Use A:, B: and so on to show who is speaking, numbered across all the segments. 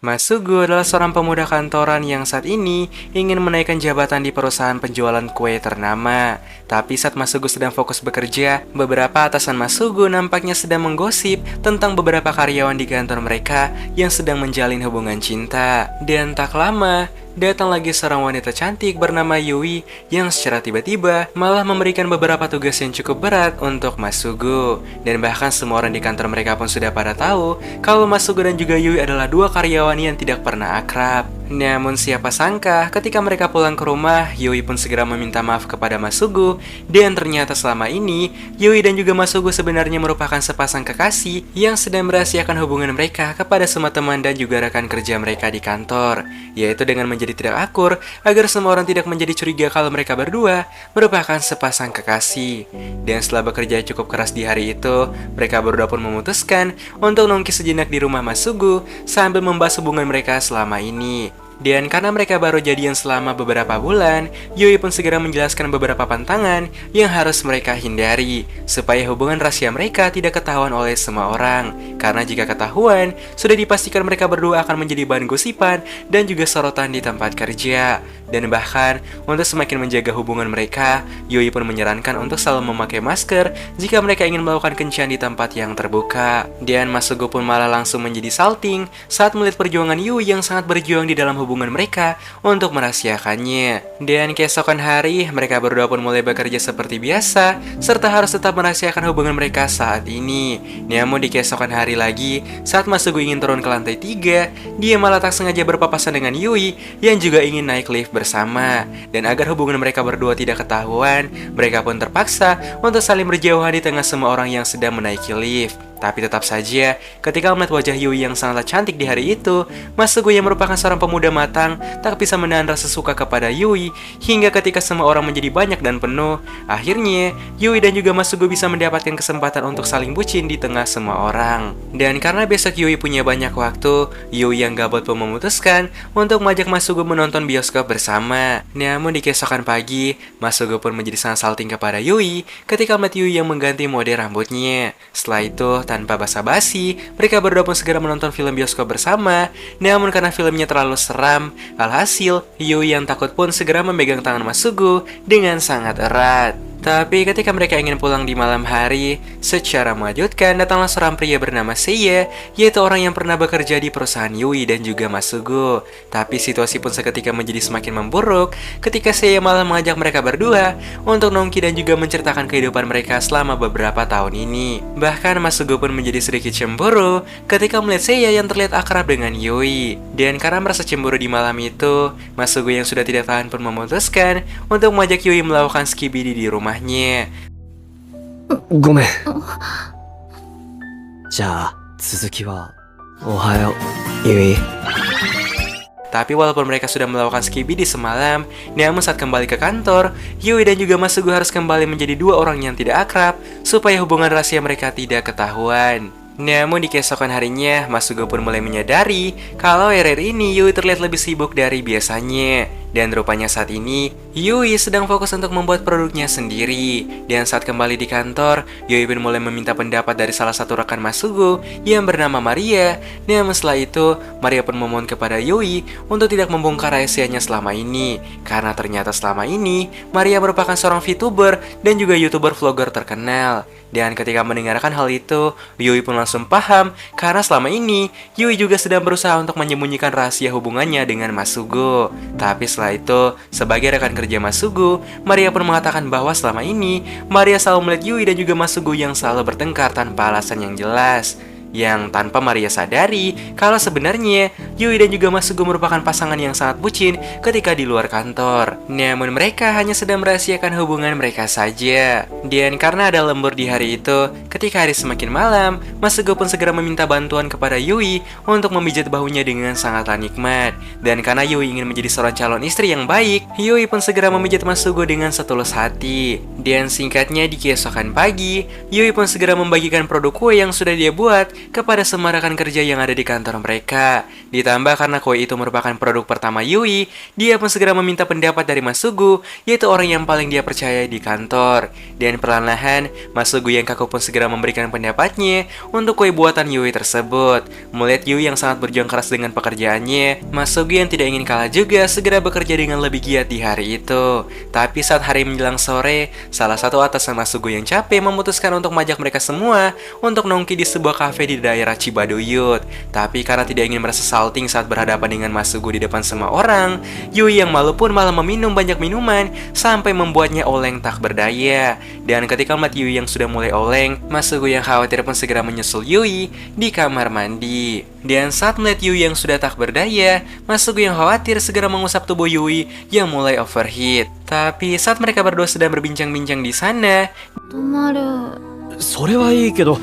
A: Masugo adalah seorang pemuda kantoran yang saat ini ingin menaikkan jabatan di perusahaan penjualan kue ternama. Tapi saat Masugo sedang fokus bekerja, beberapa atasan Masugo nampaknya sedang menggosip tentang beberapa karyawan di kantor mereka yang sedang menjalin hubungan cinta. Dan tak lama, datang lagi seorang wanita cantik bernama Yui yang secara tiba-tiba malah memberikan beberapa tugas yang cukup berat untuk Masugo. Dan bahkan semua orang di kantor mereka pun sudah pada tahu kalau Masugo dan juga Yui adalah dua karyawan yang tidak pernah akrab. Namun siapa sangka ketika mereka pulang ke rumah, Yui pun segera meminta maaf kepada Masugo. Dan ternyata selama ini, Yui dan juga Masugo sebenarnya merupakan sepasang kekasih yang sedang merahasiakan hubungan mereka kepada semua teman dan juga rekan kerja mereka di kantor, yaitu dengan menjadi tidak akur agar semua orang tidak menjadi curiga kalau mereka berdua merupakan sepasang kekasih. Dan setelah bekerja cukup keras di hari itu, mereka berdua pun memutuskan untuk nongki sejenak di rumah Masugo sambil membahas hubungan mereka selama ini. Dan karena mereka baru jadian selama beberapa bulan, Yui pun segera menjelaskan beberapa pantangan yang harus mereka hindari supaya hubungan rahasia mereka tidak ketahuan oleh semua orang. Karena jika ketahuan, sudah dipastikan mereka berdua akan menjadi bahan gosipan dan juga sorotan di tempat kerja. Dan bahkan, untuk semakin menjaga hubungan mereka, Yui pun menyarankan untuk selalu memakai masker jika mereka ingin melakukan kencan di tempat yang terbuka. Dan Masugo pun malah langsung menjadi salting saat melihat perjuangan Yui yang sangat berjuang di dalam hubungan mereka untuk merahasiakannya. Dan keesokan hari, mereka berdua pun mulai bekerja seperti biasa, serta harus tetap merahasiakan hubungan mereka saat ini. Namun di keesokan hari lagi, saat Masugo ingin turun ke lantai 3, dia malah tak sengaja berpapasan dengan Yui yang juga ingin naik lift bersama. Dan agar hubungan mereka berdua tidak ketahuan, mereka pun terpaksa untuk saling berjauhan di tengah semua orang yang sedang menaiki lift. Tapi tetap saja, ketika melihat wajah Yui yang sangatlah cantik di hari itu, Masugo yang merupakan seorang pemuda matang tak bisa menahan rasa suka kepada Yui. Hingga ketika semua orang menjadi banyak dan penuh, akhirnya Yui dan juga Masugo bisa mendapatkan kesempatan untuk saling bucin di tengah semua orang. Dan karena besok Yui punya banyak waktu, Yui yang gabut pun memutuskan untuk mengajak Masugo menonton bioskop bersama. Namun di keesokan pagi, Masugo pun menjadi sangat salting kepada Yui ketika melihat Yui yang mengganti mode rambutnya. Setelah itu, tanpa basa-basi, mereka berdua pun segera menonton film bioskop bersama. Namun karena filmnya terlalu seram, alhasil Yui yang takut pun segera memegang tangan Masugo dengan sangat erat. Tapi ketika mereka ingin pulang di malam hari, secara mengejutkan datanglah seorang pria bernama Seiya, yaitu orang yang pernah bekerja di perusahaan Yui dan juga Masugo. Tapi situasi pun seketika menjadi semakin memburuk ketika Seiya malah mengajak mereka berdua untuk nongki dan juga menceritakan kehidupan mereka selama beberapa tahun ini. Bahkan Masugo pun menjadi sedikit cemburu ketika melihat Seiya yang terlihat akrab dengan Yui. Dan karena merasa cemburu di malam itu, Masugo yang sudah tidak tahan pun memutuskan untuk mengajak Yui melakukan skibidi di rumah.
B: ごめん。じゃあ、続きは、おはよう、ユイ。
A: Tapi walaupun mereka sudah melakukan skibidi semalam, namun saat kembali ke kantor, Yui dan juga Masugo harus kembali menjadi dua orang yang tidak akrab supaya hubungan rahasia mereka tidak ketahuan. Namun di keesokan harinya, Masugo pun mulai menyadari kalau akhir-akhir ini Yui terlihat lebih sibuk dari biasanya. Dan rupanya saat ini, Yui sedang fokus untuk membuat produknya sendiri. Dan saat kembali di kantor, Yui pun mulai meminta pendapat dari salah satu rekan Masugo yang bernama Maria. Namun setelah itu, Maria pun memohon kepada Yui untuk tidak membongkar rahasianya selama ini. Karena ternyata selama ini, Maria merupakan seorang VTuber dan juga YouTuber vlogger terkenal. Dan ketika mendengarkan hal itu, Yui pun langsung paham karena selama ini, Yui juga sedang berusaha untuk menyembunyikan rahasia hubungannya dengan Masugo. Tapi setelah itu, sebagai rekan kerja Masugo, Maria pun mengatakan bahwa selama ini, Maria selalu melihat Yui dan juga Masugo yang selalu bertengkar tanpa alasan yang jelas. Yang tanpa Maria sadari kalau sebenarnya Yui dan juga Masugo merupakan pasangan yang sangat bucin ketika di luar kantor. Namun mereka hanya sedang merahasiakan hubungan mereka saja. Dan karena ada lembur di hari itu, ketika hari semakin malam, Masugo pun segera meminta bantuan kepada Yui untuk memijat bahunya dengan sangatlah nikmat. Dan karena Yui ingin menjadi seorang calon istri yang baik, Yui pun segera memijat Masugo dengan setulus hati. Dan singkatnya di keesokan pagi, Yui pun segera membagikan produk kue yang sudah dia buat kepada semua rekan kerja yang ada di kantor mereka. Ditambah karena kue itu merupakan produk pertama Yui, dia pun segera meminta pendapat dari Masugu, yaitu orang yang paling dia percaya di kantor. Dan perlahan-lahan, Masugu yang kaku pun segera memberikan pendapatnya untuk kue buatan Yui tersebut. Melihat Yui yang sangat berjuang keras dengan pekerjaannya, Masugu yang tidak ingin kalah juga segera bekerja dengan lebih giat di hari itu. Tapi saat hari menjelang sore, salah satu atasan Masugu yang capek memutuskan untuk mengajak mereka semua untuk nongki di sebuah kafe di daerah Cibaduyut. Tapi karena tidak ingin merasa salting saat berhadapan dengan Masugu di depan semua orang, Yui yang malu pun malah meminum banyak minuman sampai membuatnya oleng tak berdaya. Dan ketika melihat Yui yang sudah mulai oleng, Masugu yang khawatir pun segera menyusul Yui di kamar mandi. Dan saat melihat Yui yang sudah tak berdaya, Masugu yang khawatir segera mengusap tubuh Yui yang mulai overheat. Tapi saat mereka berdua sedang berbincang-bincang di sana,
C: 止まる。
B: それはいいけど、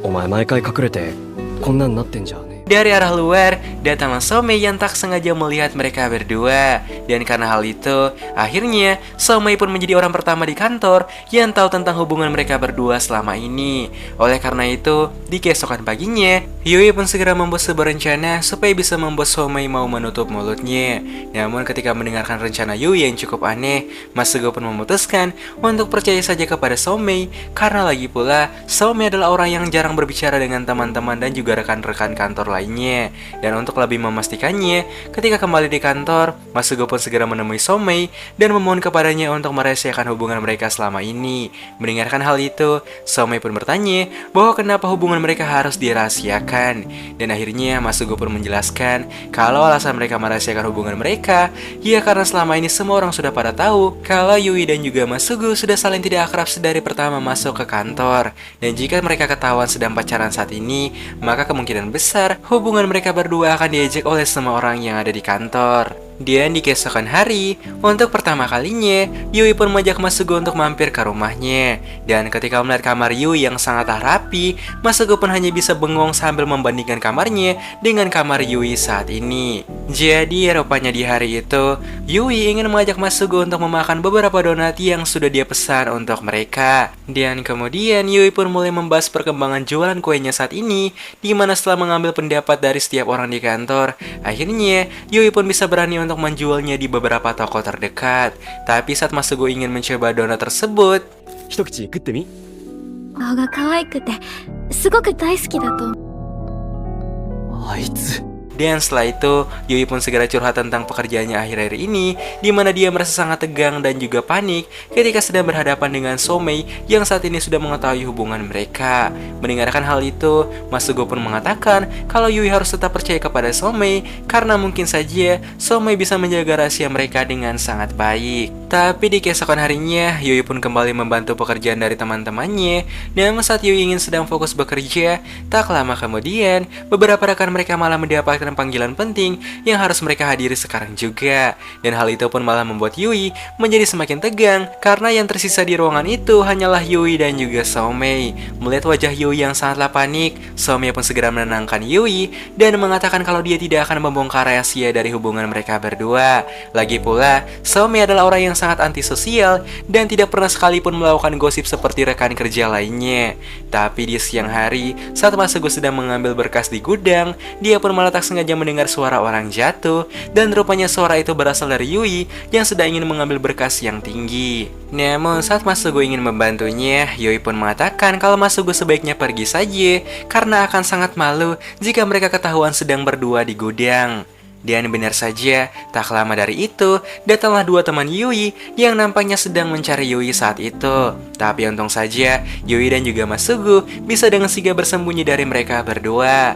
B: お前毎回隠れてこんなんなってんじゃねえ。
A: dari arah luar, datanglah Somei yang tak sengaja melihat mereka berdua. Dan karena hal itu, akhirnya Somei pun menjadi orang pertama di kantor yang tahu tentang hubungan mereka berdua selama ini. Oleh karena itu, di keesokan paginya, Yui pun segera membuat sebuah rencana supaya bisa membuat Somei mau menutup mulutnya. Namun ketika mendengarkan rencana Yui yang cukup aneh, Masugu pun memutuskan untuk percaya saja kepada Somei. Karena lagi pula, Somei adalah orang yang jarang berbicara dengan teman-teman dan juga rekan-rekan kantor lainnya. Dan untuk lebih memastikannya, ketika kembali di kantor, Masugu pun segera menemui Somei dan memohon kepadanya untuk merahasiakan hubungan mereka selama ini. Mendengarkan hal itu, Somei pun bertanya bahwa kenapa hubungan mereka harus dirahasiakan. Dan akhirnya Masugu pun menjelaskan kalau alasan mereka merahasiakan hubungan mereka, ya karena selama ini semua orang sudah pada tahu kalau Yui dan juga Masugu sudah saling tidak akrab sedari pertama masuk ke kantor. Dan jika mereka ketahuan sedang pacaran saat ini, maka kemungkinan besar hubungan mereka berdua akan diejek oleh semua orang yang ada di kantor. Dan di keesokan hari, untuk pertama kalinya, Yui pun mengajak Masugu untuk mampir ke rumahnya. Dan ketika melihat kamar Yui yang sangat rapi, Masugu pun hanya bisa bengong sambil membandingkan kamarnya dengan kamar Yui saat ini. Jadi rupanya di hari itu, Yui ingin mengajak Masugu untuk memakan beberapa donat yang sudah dia pesan untuk mereka. Dan kemudian Yui pun mulai membahas perkembangan jualan kuenya saat ini, di mana setelah mengambil pendapat dari setiap orang di kantor, akhirnya Yui pun bisa berani untuk menjualnya di beberapa toko terdekat. Tapi saat Masugu ingin mencoba donat tersebut,
B: 一口食ってみ。
C: 顔が可愛くて、すごく大好きだと思う。
B: あいつ。
A: dan setelah itu, Yui pun segera curhat tentang pekerjaannya akhir-akhir ini, di mana dia merasa sangat tegang dan juga panik ketika sedang berhadapan dengan Somei yang saat ini sudah mengetahui hubungan mereka. Mendengarkan hal itu, Masugu pun mengatakan kalau Yui harus tetap percaya kepada Somei karena mungkin saja Somei bisa menjaga rahasia mereka dengan sangat baik. Tapi di keesokan harinya, Yui pun kembali membantu pekerjaan dari teman-temannya. Dan saat Yui ingin sedang fokus bekerja, tak lama kemudian, beberapa rekan mereka malah mendapatkan panggilan penting yang harus mereka hadiri sekarang juga. Dan hal itu pun malah membuat Yui menjadi semakin tegang karena yang tersisa di ruangan itu hanyalah Yui dan juga Somei. Melihat wajah Yui yang sangatlah panik, Somei pun segera menenangkan Yui dan mengatakan kalau dia tidak akan membongkar rahasia dari hubungan mereka berdua. Lagi pula, Somei adalah orang yang sangat antisosial dan tidak pernah sekalipun melakukan gosip seperti rekan kerja lainnya. Tapi di siang hari, saat Masugu sedang mengambil berkas di gudang, dia pun malah tak sengaja mendengar suara orang jatuh, dan rupanya suara itu berasal dari Yui yang sedang ingin mengambil berkas yang tinggi. Namun saat Masugu ingin membantunya, Yui pun mengatakan kalau Masugu sebaiknya pergi saja karena akan sangat malu jika mereka ketahuan sedang berdua di gudang. Dan benar saja, tak lama dari itu, datanglah dua teman Yui yang nampaknya sedang mencari Yui saat itu. Tapi untung saja, Yui dan juga Masugu bisa dengan sigap bersembunyi dari mereka berdua.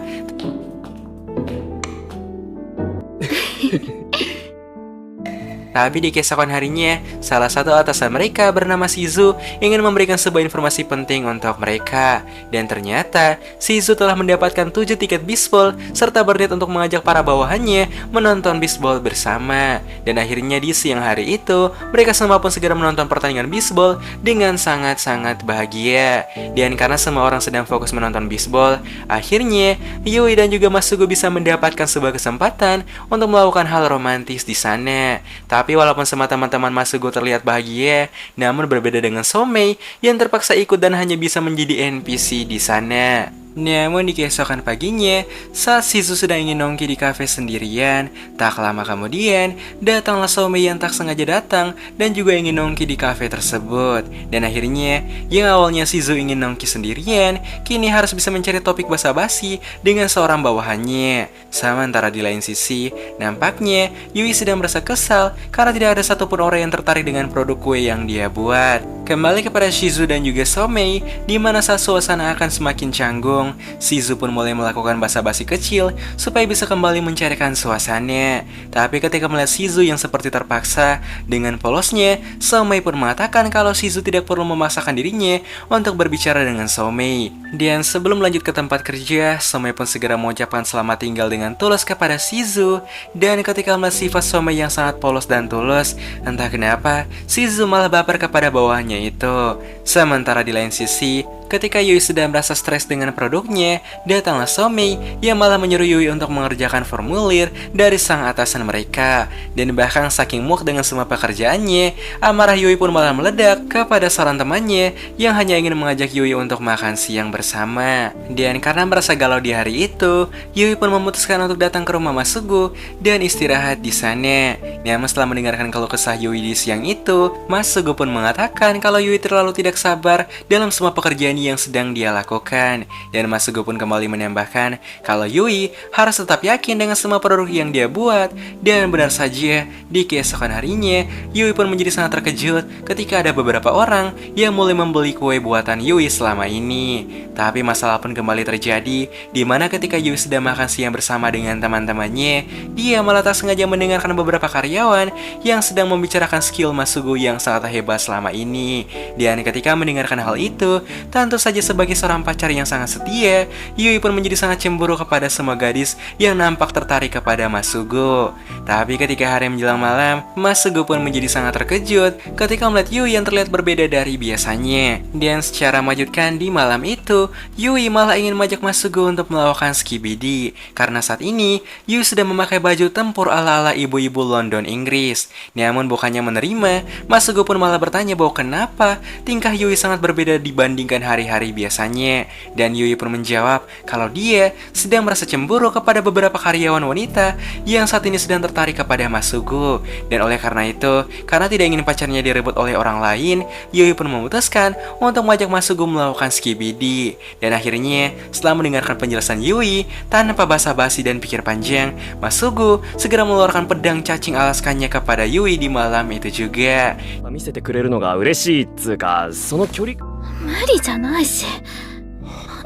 A: Tapi di keesokan harinya, salah satu atasan mereka bernama Shizu ingin memberikan sebuah informasi penting untuk mereka. Dan ternyata, Shizu telah mendapatkan 7 tiket bisbol serta berniat untuk mengajak para bawahannya menonton bisbol bersama. Dan akhirnya di siang hari itu, mereka semua pun segera menonton pertandingan bisbol dengan sangat-sangat bahagia. Dan karena semua orang sedang fokus menonton bisbol, akhirnya Yui dan juga Masugu bisa mendapatkan sebuah kesempatan untuk melakukan hal romantis di sana. Tapi walaupun semua teman-teman Masugu terlihat bahagia, namun berbeda dengan Somei yang terpaksa ikut dan hanya bisa menjadi NPC di sana. Namun di keesokan paginya, saat Shizu sedang ingin nongki di kafe sendirian, tak lama kemudian, datanglah Somei yang tak sengaja datang dan juga ingin nongki di kafe tersebut. Dan akhirnya, yang awalnya Shizu ingin nongki sendirian, kini harus bisa mencari topik basa-basi dengan seorang bawahannya. Sementara di lain sisi, nampaknya Yui sedang merasa kesal karena tidak ada satupun orang yang tertarik dengan produk kue yang dia buat. Kembali kepada Shizu dan juga Somei, di mana saat suasana akan semakin canggung, Shizu pun mulai melakukan basa-basi kecil supaya bisa kembali mencairkan suasana. Tapi ketika melihat Shizu yang seperti terpaksa dengan polosnya, Somei pun mengatakan kalau Shizu tidak perlu memaksakan dirinya untuk berbicara dengan Somei. Dan sebelum lanjut ke tempat kerja, Somei pun segera mengucapkan selamat tinggal dengan tulus kepada Shizu. Dan ketika melihat sifat Somei yang sangat polos dan tulus, entah kenapa Shizu malah baper kepada bawahannya itu. Sementara di lain sisi, ketika Yui sedang merasa stres dengan produknya, datanglah Somei yang malah menyuruh Yui untuk mengerjakan formulir dari sang atasan mereka. Dan bahkan saking muak dengan semua pekerjaannya, amarah Yui pun malah meledak kepada seorang temannya yang hanya ingin mengajak Yui untuk makan siang bersama. Dan karena merasa galau di hari itu, Yui pun memutuskan untuk datang ke rumah Masugu dan istirahat di sana. Namun setelah mendengarkan keluh kesah Yui di siang itu, Masugu pun mengatakan kalau Yui terlalu tidak sabar dalam semua pekerjaan yang sedang dia lakukan. Dan Masugu pun kembali menambahkan kalau Yui harus tetap yakin dengan semua produk yang dia buat. Dan benar saja, di keesokan harinya, Yui pun menjadi sangat terkejut ketika ada beberapa orang yang mulai membeli kue buatan Yui selama ini. Tapi masalah pun kembali terjadi, di mana ketika Yui sedang makan siang bersama dengan teman-temannya, dia malah tak sengaja mendengarkan beberapa karyawan yang sedang membicarakan skill Masugu yang sangat hebat selama ini. Dan ketika mendengarkan hal itu, tentu saja sebagai seorang pacar yang sangat setia, Yui pun menjadi sangat cemburu kepada semua gadis yang nampak tertarik kepada Masugu. Tapi ketika hari menjelang malam, Masugu pun menjadi sangat terkejut ketika melihat Yui yang terlihat berbeda dari biasanya. Dan secara mengejutkan di malam itu, Yui malah ingin mengajak Masugu untuk melakukan skibidi. Karena saat ini, Yui sedang memakai baju tempur ala-ala ibu-ibu London Inggris. Namun bukannya menerima, Masugu pun malah bertanya bahwa kenapa tingkah Yui sangat berbeda dibandingkan hari-hari biasanya. Dan Yui pun menjawab kalau dia sedang merasa cemburu kepada beberapa karyawan wanita yang saat ini sedang tertarik kepada Masugu. Dan oleh karena itu, karena tidak ingin pacarnya direbut oleh orang lain, Yui pun memutuskan untuk mengajak Masugu melakukan skibidi. Dan akhirnya, setelah mendengarkan penjelasan Yui, tanpa basa-basi dan pikir panjang, Masugu segera mengeluarkan pedang cacing alaskannya kepada Yui di malam itu juga.
B: 見せてくれるのが嬉しいっつうか、その距離。
C: 無理じゃないし。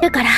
C: だから。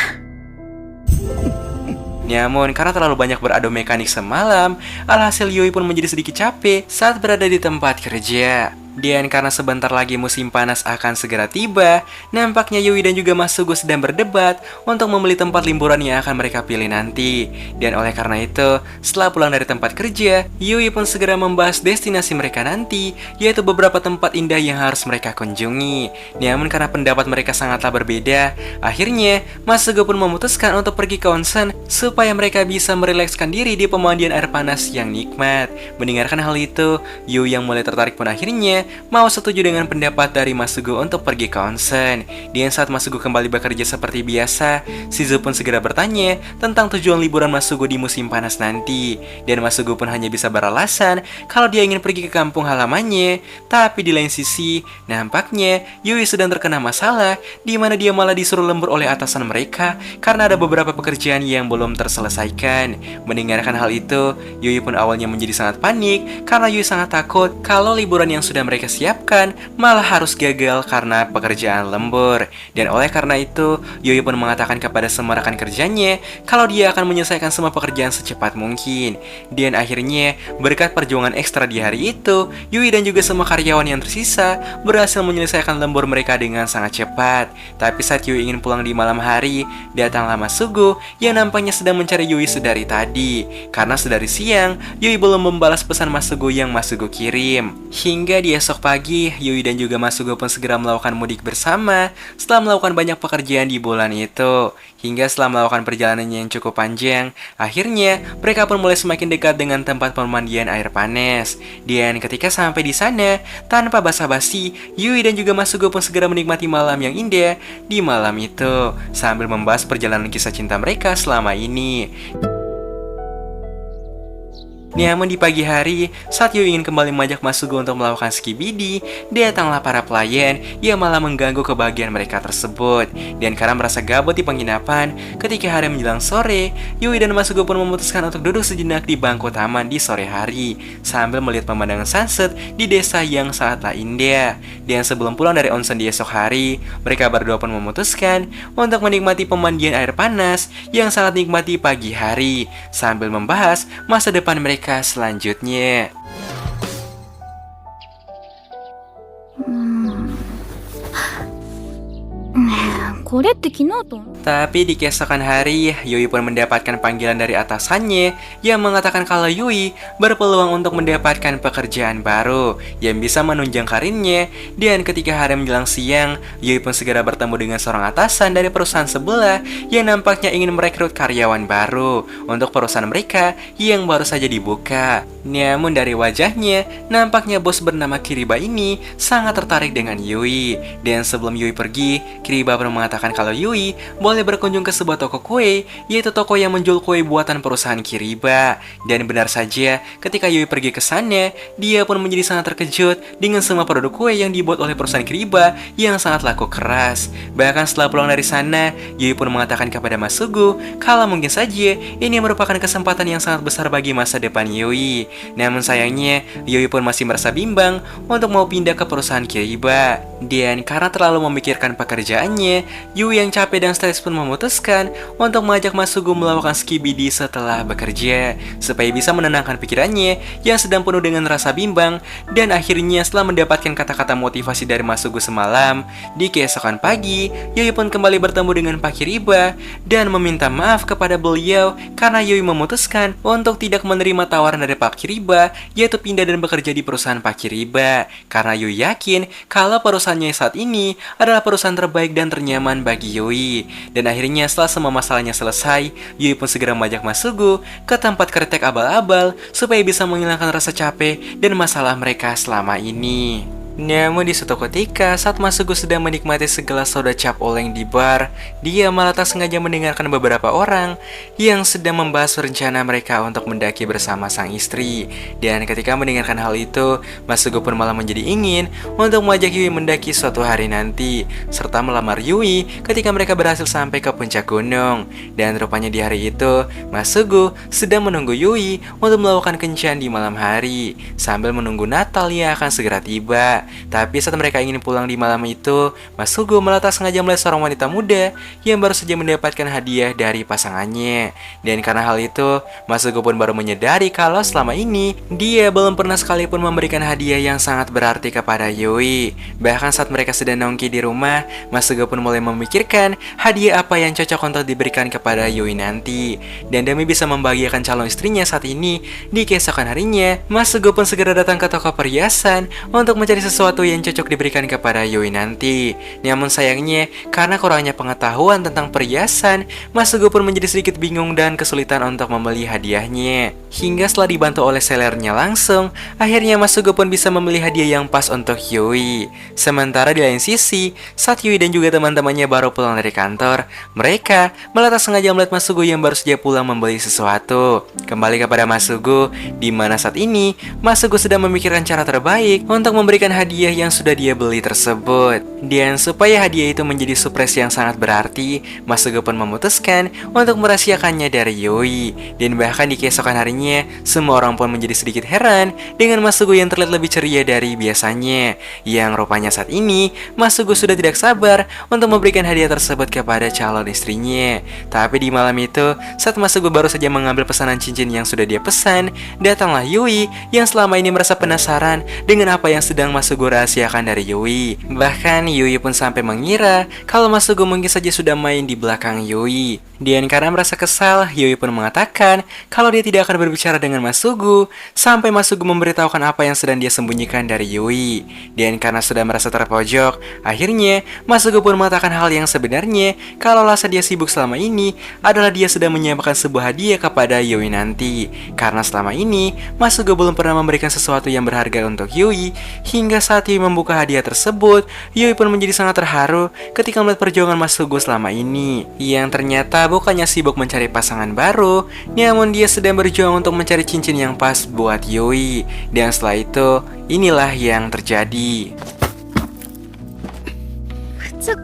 A: Namun karena terlalu banyak beradu mekanik semalam, alhasil Yui pun menjadi sedikit capek saat berada di tempat kerja. Dan karena sebentar lagi musim panas akan segera tiba, nampaknya Yui dan juga Masugu sedang berdebat untuk membeli tempat liburan yang akan mereka pilih nanti. Dan oleh karena itu, setelah pulang dari tempat kerja, Yui pun segera membahas destinasi mereka nanti, yaitu beberapa tempat indah yang harus mereka kunjungi. Namun karena pendapat mereka sangatlah berbeda, akhirnya Masugu pun memutuskan untuk pergi ke onsen supaya mereka bisa merilekskan diri di pemandian air panas yang nikmat. Mendengarkan hal itu, Yui yang mulai tertarik pun akhirnya mau setuju dengan pendapat dari Masugu untuk pergi ke onsen. Dan saat Masugu kembali bekerja seperti biasa, Shizu pun segera bertanya tentang tujuan liburan Masugu di musim panas nanti. Dan Masugu pun hanya bisa beralasan kalau dia ingin pergi ke kampung halamannya. Tapi di lain sisi, nampaknya Yui sedang terkena masalah di mana dia malah disuruh lembur oleh atasan mereka karena ada beberapa pekerjaan yang belum terselesaikan. Mendengarkan hal itu, Yui pun awalnya menjadi sangat panik karena Yui sangat takut kalau liburan yang sudah mereka siapkan malah harus gagal karena pekerjaan lembur. Dan oleh karena itu, Yui pun mengatakan kepada semua rekan kerjanya kalau dia akan menyelesaikan semua pekerjaan secepat mungkin. Dan akhirnya, berkat perjuangan ekstra di hari itu, Yui dan juga semua karyawan yang tersisa berhasil menyelesaikan lembur mereka dengan sangat cepat. Tapi saat Yui ingin pulang di malam hari, datanglah Masugu yang nampaknya sedang mencari Yui sedari tadi. Karena sedari siang, Yui belum membalas pesan Masugu yang Masugu kirim. Hingga dia esok pagi, Yui dan juga Masugo pun segera melakukan mudik bersama setelah melakukan banyak pekerjaan di bulan itu. Hingga setelah melakukan perjalanan yang cukup panjang, akhirnya mereka pun mulai semakin dekat dengan tempat pemandian air panas. Dan ketika sampai di sana, tanpa basa-basi, Yui dan juga Masugo pun segera menikmati malam yang indah di malam itu, sambil membahas perjalanan kisah cinta mereka selama ini. Namun di pagi hari, saat Yui ingin kembali mengajak Masugo untuk melakukan skibidi, datanglah para pelayan yang malah mengganggu kebahagiaan mereka tersebut. Dan karena merasa gabut di penginapan, ketika hari menjelang sore, Yui dan Masugo pun memutuskan untuk duduk sejenak di bangku taman di sore hari, sambil melihat pemandangan sunset di desa yang sangatlah indah. Dan sebelum pulang dari onsen di esok hari, mereka berdua pun memutuskan untuk menikmati pemandian air panas yang sangat nikmat di pagi hari, sambil membahas masa depan mereka selanjutnya.
C: これって昨日と
A: Tapi di keesokan hari, Yui pun mendapatkan panggilan dari atasannya yang mengatakan kalau Yui berpeluang untuk mendapatkan pekerjaan baru yang bisa menunjang karirnya. Dan ketika hari menjelang siang, Yui pun segera bertemu dengan seorang atasan dari perusahaan sebelah yang nampaknya ingin merekrut karyawan baru untuk perusahaan mereka yang baru saja dibuka. Namun dari wajahnya, nampaknya bos bernama Kiriba ini sangat tertarik dengan Yui. Dan sebelum Yui pergi, Kiriba pun mengatakan kalau Yui boleh berkunjung ke sebuah toko kue, yaitu toko yang menjual kue buatan perusahaan Kiriba. Dan benar saja, ketika Yui pergi ke sana, dia pun menjadi sangat terkejut dengan semua produk kue yang dibuat oleh perusahaan Kiriba yang sangat laku keras. Bahkan setelah pulang dari sana, Yui pun mengatakan kepada Masugo kalau mungkin saja ini merupakan kesempatan yang sangat besar bagi masa depan Yui. Namun sayangnya, Yui pun masih merasa bimbang untuk mau pindah ke perusahaan Kiriba. Dan karena terlalu memikirkan pekerjaannya, Yui yang capek dan stres pun memutuskan untuk mengajak Masugo melakukan skibidi setelah bekerja, supaya bisa menenangkan pikirannya yang sedang penuh dengan rasa bimbang. Dan akhirnya setelah mendapatkan kata-kata motivasi dari Masugo semalam, di keesokan pagi, Yui pun kembali bertemu dengan Pak Kiriba dan meminta maaf kepada beliau karena Yui memutuskan untuk tidak menerima tawaran dari Pak Kiriba, yaitu pindah dan bekerja di perusahaan Pak Kiriba, karena Yui yakin kalau perusahaannya saat ini adalah perusahaan terbaik dan ternyaman bagi Yui. Dan akhirnya setelah semua masalahnya selesai, Yui pun segera mengajak Masugo ke tempat kretek abal-abal supaya bisa menghilangkan rasa capek dan masalah mereka selama ini. Namun di suatu ketika, saat Masugo sedang menikmati segelas soda cap oleng di bar, dia malah tak sengaja mendengarkan beberapa orang yang sedang membahas rencana mereka untuk mendaki bersama sang istri. Dan ketika mendengarkan hal itu, Masugo pun malah menjadi ingin untuk mengajak Yui mendaki suatu hari nanti, serta melamar Yui ketika mereka berhasil sampai ke puncak gunung. Dan rupanya di hari itu, Masugo sedang menunggu Yui untuk melakukan kencan di malam hari, sambil menunggu Natal yang akan segera tiba. Tapi saat mereka ingin pulang di malam itu, Masugo malah tak sengaja melihat seorang wanita muda yang baru saja mendapatkan hadiah dari pasangannya. Dan karena hal itu, Masugo pun baru menyadari kalau selama ini dia belum pernah sekalipun memberikan hadiah yang sangat berarti kepada Yui. Bahkan saat mereka sedang nongki di rumah, Masugo pun mulai memikirkan hadiah apa yang cocok untuk diberikan kepada Yui nanti. Dan demi bisa membahagiakan calon istrinya saat ini, di keesokan harinya, Masugo pun segera datang ke toko perhiasan untuk mencari sesuatu yang cocok diberikan kepada Yui nanti. Namun sayangnya, karena kurangnya pengetahuan tentang perhiasan, Masugo pun menjadi sedikit bingung dan kesulitan untuk membeli hadiahnya. Hingga setelah dibantu oleh sellernya langsung, akhirnya Masugo pun bisa membeli hadiah yang pas untuk Yui. Sementara di lain sisi, saat Yui dan juga teman-temannya baru pulang dari kantor, mereka malah tak sengaja melihat Masugo yang baru saja pulang membeli sesuatu. Kembali kepada Masugo, di mana saat ini Masugo sedang memikirkan cara terbaik untuk memberikan hadiah yang sudah dia beli tersebut. Dan supaya hadiah itu menjadi surprise yang sangat berarti, Masugo pun memutuskan untuk merahasiakannya dari Yui. Dan bahkan di keesokan harinya, semua orang pun menjadi sedikit heran dengan Masugo yang terlihat lebih ceria dari biasanya. Yang rupanya saat ini, Masugo sudah tidak sabar untuk memberikan hadiah tersebut kepada calon istrinya. Tapi di malam itu, saat Masugo baru saja mengambil pesanan cincin yang sudah dia pesan, datanglah Yui yang selama ini merasa penasaran dengan apa yang sedang Masugo Masugo rahasiakan dari Yui. Bahkan Yui pun sampai mengira kalau Masugo mungkin saja sudah main di belakang Yui. Dan karena merasa kesal, Yui pun mengatakan kalau dia tidak akan berbicara dengan Masugo sampai Masugo memberitahukan apa yang sedang dia sembunyikan dari Yui. Dan karena sudah merasa terpojok, akhirnya Masugo pun mengatakan hal yang sebenarnya kalau rasa dia sibuk selama ini adalah dia sedang menyiapkan sebuah hadiah kepada Yui nanti. Karena selama ini Masugo belum pernah memberikan sesuatu yang berharga untuk Yui. Hingga saat Yui membuka hadiah tersebut, Yui pun menjadi sangat terharu ketika melihat perjuangan Masugo selama ini, yang ternyata bukannya sibuk mencari pasangan baru, namun dia sedang berjuang untuk mencari cincin yang pas buat Yui. Dan setelah itu, inilah yang terjadi.
C: ちょ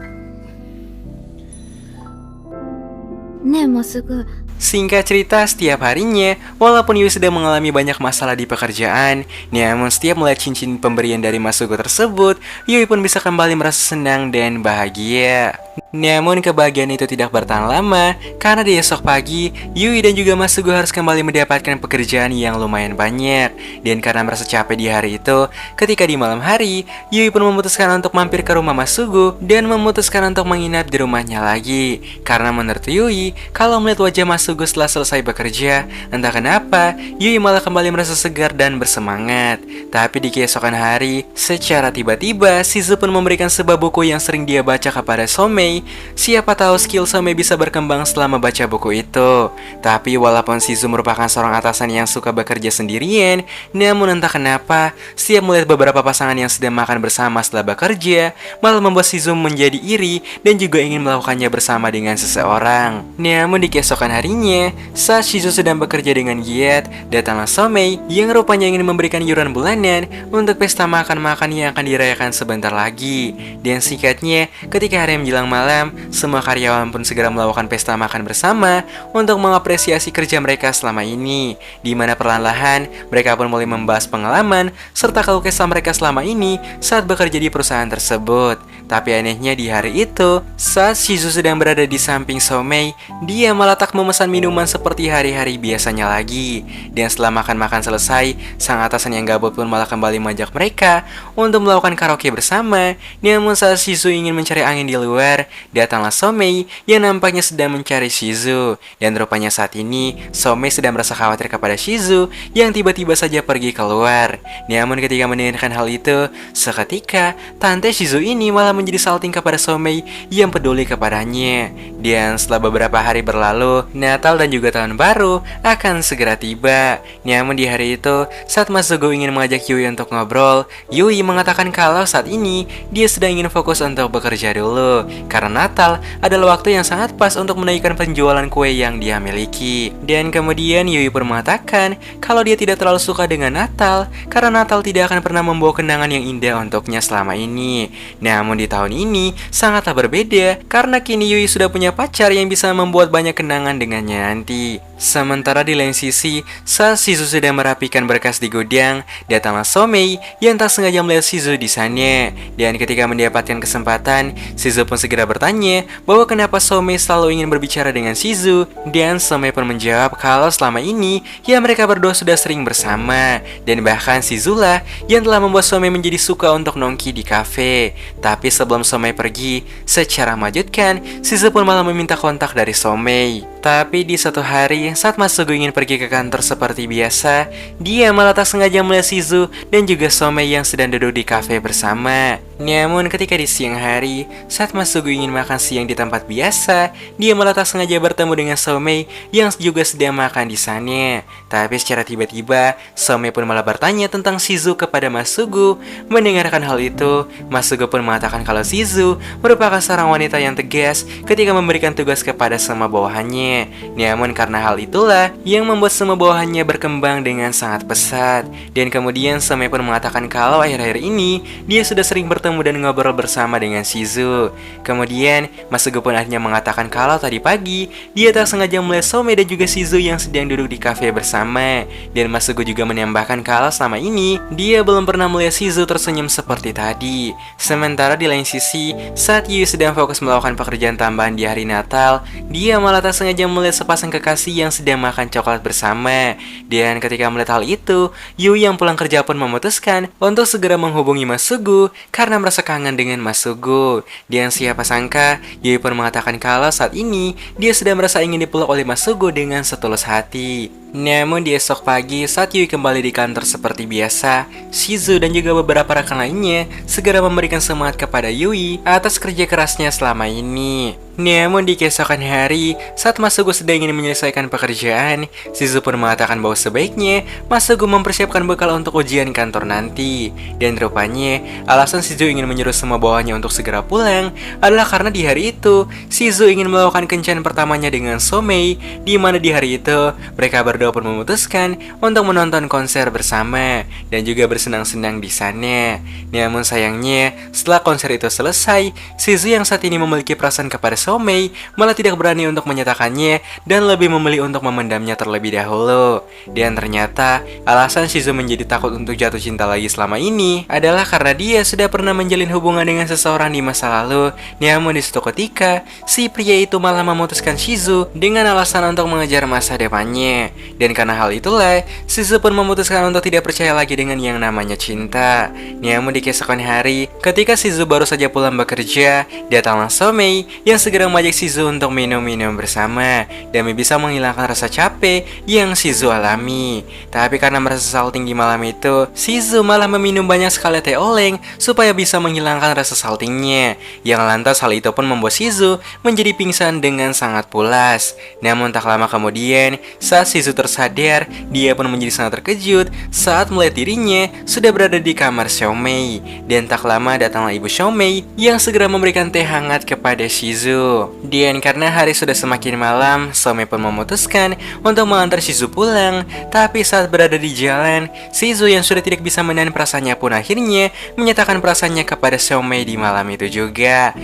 C: ねえもうすぐ
A: Singkat cerita, setiap harinya, walaupun Yui sedang mengalami banyak masalah di pekerjaan, namun setiap melihat cincin pemberian dari Masugo tersebut, Yui pun bisa kembali merasa senang dan bahagia. Namun kebahagiaan itu tidak bertahan lama, karena di esok pagi, Yui dan juga Masugo harus kembali mendapatkan pekerjaan yang lumayan banyak. Dan karena merasa capek di hari itu, ketika di malam hari, Yui pun memutuskan untuk mampir ke rumah Masugo dan memutuskan untuk menginap di rumahnya lagi. Karena menurut Yui, kalau melihat wajah Masugo setelah selesai bekerja, entah kenapa, Yui malah kembali merasa segar dan bersemangat. Tapi di keesokan hari, secara tiba-tiba, Shizu pun memberikan sebuah buku yang sering dia baca kepada Somei. Siapa tahu skill Somei bisa berkembang setelah membaca buku itu. Tapi walaupun Shizu merupakan seorang atasan yang suka bekerja sendirian, namun entah kenapa, setiap melihat beberapa pasangan yang sedang makan bersama setelah bekerja, malah membuat Shizu menjadi iri dan juga ingin melakukannya bersama dengan seseorang. Namun di keesokan harinya, saat Shizu sedang bekerja dengan giat, datanglah Somei yang rupanya ingin memberikan iuran bulanan untuk pesta makan-makan yang akan dirayakan sebentar lagi. Dan singkatnya, ketika hari menjelang malam, semua karyawan pun segera melakukan pesta makan bersama untuk mengapresiasi kerja mereka selama ini, di mana perlahan-lahan mereka pun mulai membahas pengalaman serta keluh kesah mereka selama ini saat bekerja di perusahaan tersebut. Tapi anehnya di hari itu, saat Shizu sedang berada di samping Somei, dia malah tak memesan minuman seperti hari-hari biasanya lagi. Dan setelah makan-makan selesai, sang atasan yang gabut pun malah kembali mengajak mereka untuk melakukan karaoke bersama. Namun saat Shizu ingin mencari angin di luar, datanglah Somei yang nampaknya sedang mencari Shizu. Dan rupanya saat ini, Somei sedang merasa khawatir kepada Shizu yang tiba-tiba saja pergi keluar. Namun ketika mendengarkan hal itu, seketika tante Shizu ini malah menjadi salting kepada Somei yang peduli kepadanya. Dan setelah beberapa hari berlalu, Natal dan juga tahun baru akan segera tiba. Namun di hari itu, saat Masugo ingin mengajak Yui untuk ngobrol, Yui mengatakan kalau saat ini dia sedang ingin fokus untuk bekerja dulu, karena Natal adalah waktu yang sangat pas untuk menaikkan penjualan kue yang dia miliki. Dan kemudian Yui pun mengatakan kalau dia tidak terlalu suka dengan Natal, karena Natal tidak akan pernah membawa kenangan yang indah untuknya selama ini. Namun di tahun ini sangatlah berbeda, karena kini Yui sudah punya pacar yang bisa membuat banyak kenangan dengannya nanti. Sementara di lain sisi, saat Shizu sedang merapikan berkas di gudang, datanglah Somei yang tak sengaja melihat Shizu di sana. Dan ketika mendapatkan kesempatan, Shizu pun segera bertanya bahwa kenapa Somei selalu ingin berbicara dengan Shizu. Dan Somei pun menjawab kalau selama ini ya mereka berdua sudah sering bersama, dan bahkan Shizu lah yang telah membuat Somei menjadi suka untuk nongki di kafe. Tapi sebelum Somei pergi, secara mengejutkan, Shizu pun malah meminta kontak dari Somei. Tapi di satu hari, saat Masugo ingin pergi ke kantor seperti biasa, dia malah tak sengaja melihat Shizu dan juga Somei yang sedang duduk di kafe bersama. Namun ketika di siang hari, saat Masugo ingin makan siang di tempat biasa, dia malah tak sengaja bertemu dengan Somei yang juga sedang makan di sana. Tapi secara tiba-tiba, Somei pun malah bertanya tentang Shizu kepada Masugo. Mendengarkan hal itu, Masugo pun mengatakan kalau Shizu merupakan seorang wanita yang tegas ketika memberikan tugas kepada semua bawahannya. Namun karena hal itulah yang membuat semua bawahannya berkembang dengan sangat pesat. Dan kemudian Somei pun mengatakan kalau akhir-akhir ini dia sudah sering bertemu bertemu dan ngobrol bersama dengan Shizu. Kemudian, Masugo pun akhirnya mengatakan kalau tadi pagi, dia tak sengaja melihat Some dan juga Shizu yang sedang duduk di kafe bersama. Dan Masugo juga menambahkan kalau selama ini, dia belum pernah melihat Shizu tersenyum seperti tadi. Sementara di lain sisi, saat Yui sedang fokus melakukan pekerjaan tambahan di hari Natal, dia malah tak sengaja melihat sepasang kekasih yang sedang makan coklat bersama. Dan ketika melihat hal itu, Yui yang pulang kerja pun memutuskan untuk segera menghubungi Masugo karena merasa kangen dengan Masugo. Dan siapa sangka, Yui pun mengatakan kalau saat ini dia sedang merasa ingin dipeluk oleh Masugo dengan setulus hati. Namun di esok pagi saat Yui kembali di kantor seperti biasa, Shizu dan juga beberapa rekan lainnya segera memberikan semangat kepada Yui atas kerja kerasnya selama ini. Namun di keesokan hari, saat Masugo sedang ingin menyelesaikan pekerjaan, Shizu pun mengatakan bahwa sebaiknya Masugo mempersiapkan bekal untuk ujian kantor nanti. Dan rupanya, alasan Shizu ingin menyuruh semua bawahannya untuk segera pulang adalah karena di hari itu, Shizu ingin melakukan kencan pertamanya dengan Somei, di mana di hari itu mereka berdua pun memutuskan untuk menonton konser bersama dan juga bersenang-senang di sana. Namun sayangnya, setelah konser itu selesai, Shizu yang saat ini memiliki perasaan kepada Somei malah tidak berani untuk menyatakannya dan lebih memilih untuk memendamnya terlebih dahulu. Dan ternyata, alasan Shizu menjadi takut untuk jatuh cinta lagi selama ini adalah karena dia sudah pernah menjalin hubungan dengan seseorang di masa lalu. Namun di suatu ketika, si pria itu malah memutuskan Shizu dengan alasan untuk mengejar masa depannya. Dan karena hal itulah, Shizu pun memutuskan untuk tidak percaya lagi dengan yang namanya cinta. Namun di keesokan hari, ketika Shizu baru saja pulang bekerja, datanglah Somei yang segera mengajak Shizu untuk minum-minum bersama demi bisa menghilangkan rasa capek yang Shizu alami. Tapi karena merasa salting di malam itu, Shizu malah meminum banyak sekali teh oleng supaya bisa menghilangkan rasa saltingnya. Yang lantas hal itu pun membuat Shizu menjadi pingsan dengan sangat pulas. Namun tak lama kemudian, saat Shizu tersadar, dia pun menjadi sangat terkejut saat melihat dirinya sudah berada di kamar Xiaomei. Dan tak lama datanglah ibu Xiaomei yang segera memberikan teh hangat kepada Shizu. Dan karena hari sudah semakin malam, Xiaomei pun memutuskan untuk mengantar Shizu pulang. Tapi saat berada di jalan, Shizu yang sudah tidak bisa menahan perasaannya pun akhirnya menyatakan perasaannya kepada Xiaomei di malam itu juga.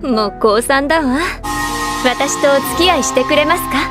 C: もう高3だわ。私とお付き合いしてくれますか？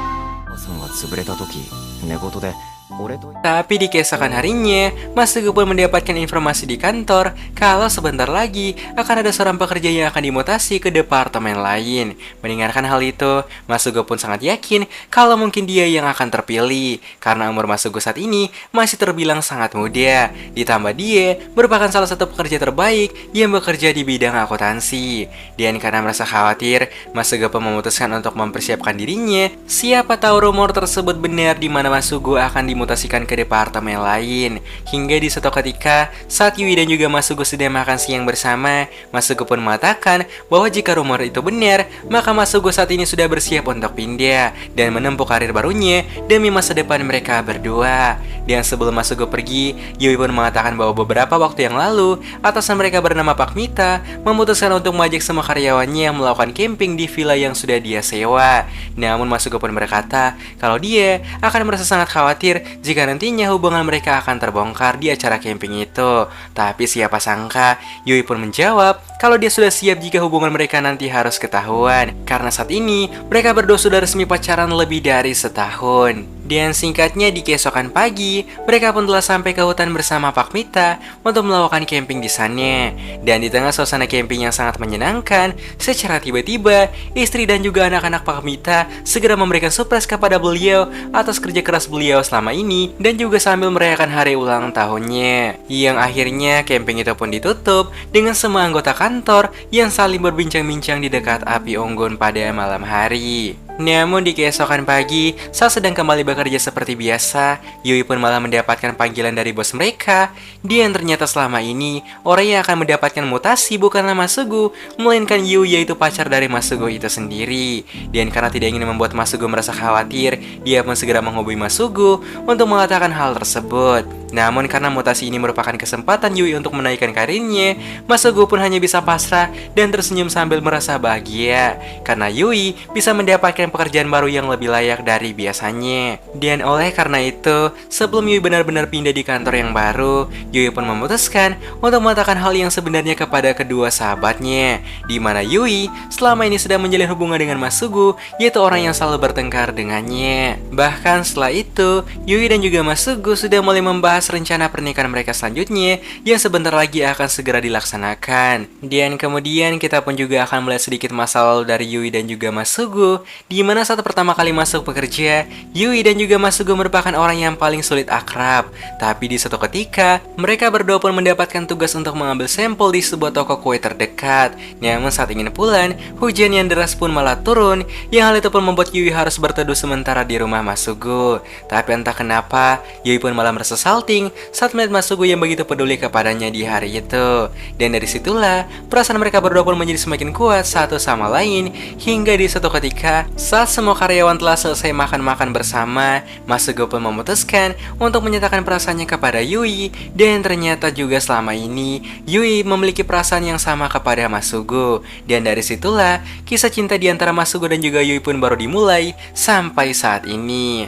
B: さんが潰れた時寝言で俺と
A: Tapi di keesokan harinya, Masugo pun mendapatkan informasi di kantor kalau sebentar lagi akan ada seorang pekerja yang akan dimutasi ke departemen lain. Mendengarkan hal itu, Masugo pun sangat yakin kalau mungkin dia yang akan terpilih karena umur Masugo saat ini masih terbilang sangat muda. Ditambah dia merupakan salah satu pekerja terbaik yang bekerja di bidang akuntansi. Dan karena merasa khawatir, Masugo pun memutuskan untuk mempersiapkan dirinya. Siapa tahu rumor tersebut benar di mana Masugo akan dimutasikan ke departemen lain. Hingga di suatu ketika, saat Yui dan juga Masugo sedang makan siang bersama, Masugo pun mengatakan bahwa jika rumor itu benar, maka Masugo saat ini sudah bersiap untuk pindah dan menempuh karir barunya demi masa depan mereka berdua. Dan sebelum Masugo pergi, Yui pun mengatakan bahwa beberapa waktu yang lalu, atasan mereka bernama Pak Mita memutuskan untuk mengajak semua karyawannya yang melakukan camping di villa yang sudah dia sewa. Namun Masugo pun berkata kalau dia akan merasa sangat khawatir jika nantinya hubungan mereka akan terbongkar di acara camping itu. Tapi siapa sangka, Yui pun menjawab kalau dia sudah siap jika hubungan mereka nanti harus ketahuan. Karena saat ini, mereka berdua sudah resmi pacaran lebih dari setahun. Dan singkatnya di keesokan pagi, mereka pun telah sampai ke hutan bersama Pak Mita untuk melakukan camping di sana. Dan di tengah suasana camping yang sangat menyenangkan, secara tiba-tiba, istri dan juga anak-anak Pak Mita segera memberikan surprise kepada beliau atas kerja keras beliau selama ini dan juga sambil merayakan hari ulang tahunnya. Yang akhirnya camping itu pun ditutup dengan semua anggota kantor yang saling berbincang-bincang di dekat api unggun pada malam hari. Namun di keesokan pagi, saat sedang kembali bekerja seperti biasa, Yui pun malah mendapatkan panggilan dari bos mereka. Dia yang ternyata selama ini, orang yang akan mendapatkan mutasi bukanlah Masugo, melainkan Yui yaitu pacar dari Masugo itu sendiri. Dan karena tidak ingin membuat Masugo merasa khawatir, dia pun segera menghubungi Masugo untuk mengatakan hal tersebut. Namun karena mutasi ini merupakan kesempatan Yui untuk menaikkan karirnya, Masugo pun hanya bisa pasrah dan tersenyum sambil merasa bahagia karena Yui bisa mendapatkan pekerjaan baru yang lebih layak dari biasanya. Dan oleh karena itu, sebelum Yui benar-benar pindah di kantor yang baru, Yui pun memutuskan untuk mengatakan hal yang sebenarnya kepada kedua sahabatnya, di mana Yui selama ini sedang menjalin hubungan dengan Masugo, yaitu orang yang selalu bertengkar dengannya. Bahkan setelah itu, Yui dan juga Masugo sudah mulai membahas rencana pernikahan mereka selanjutnya yang sebentar lagi akan segera dilaksanakan. Dan kemudian kita pun juga akan melihat sedikit masa lalu dari Yui dan juga Masugo, di mana saat pertama kali masuk bekerja, Yui dan juga Masugo merupakan orang yang paling sulit akrab. Tapi di suatu ketika, mereka berdua pun mendapatkan tugas untuk mengambil sampel di sebuah toko kue terdekat. Namun saat ingin pulang, hujan yang deras pun malah turun, yang hal itu pun membuat Yui harus berteduh sementara di rumah Masugo. Tapi entah kenapa, Yui pun malah merasa salting saat melihat Masugo yang begitu peduli kepadanya di hari itu. Dan dari situlah, perasaan mereka berdua pun menjadi semakin kuat satu sama lain, hingga di suatu ketika, saat semua karyawan telah selesai makan-makan bersama, Masugo pun memutuskan untuk menyatakan perasaannya kepada Yui, dan ternyata juga selama ini, Yui memiliki perasaan yang sama kepada Masugo. Dan dari situlah, kisah cinta di antara Masugo dan juga Yui pun baru dimulai sampai saat ini.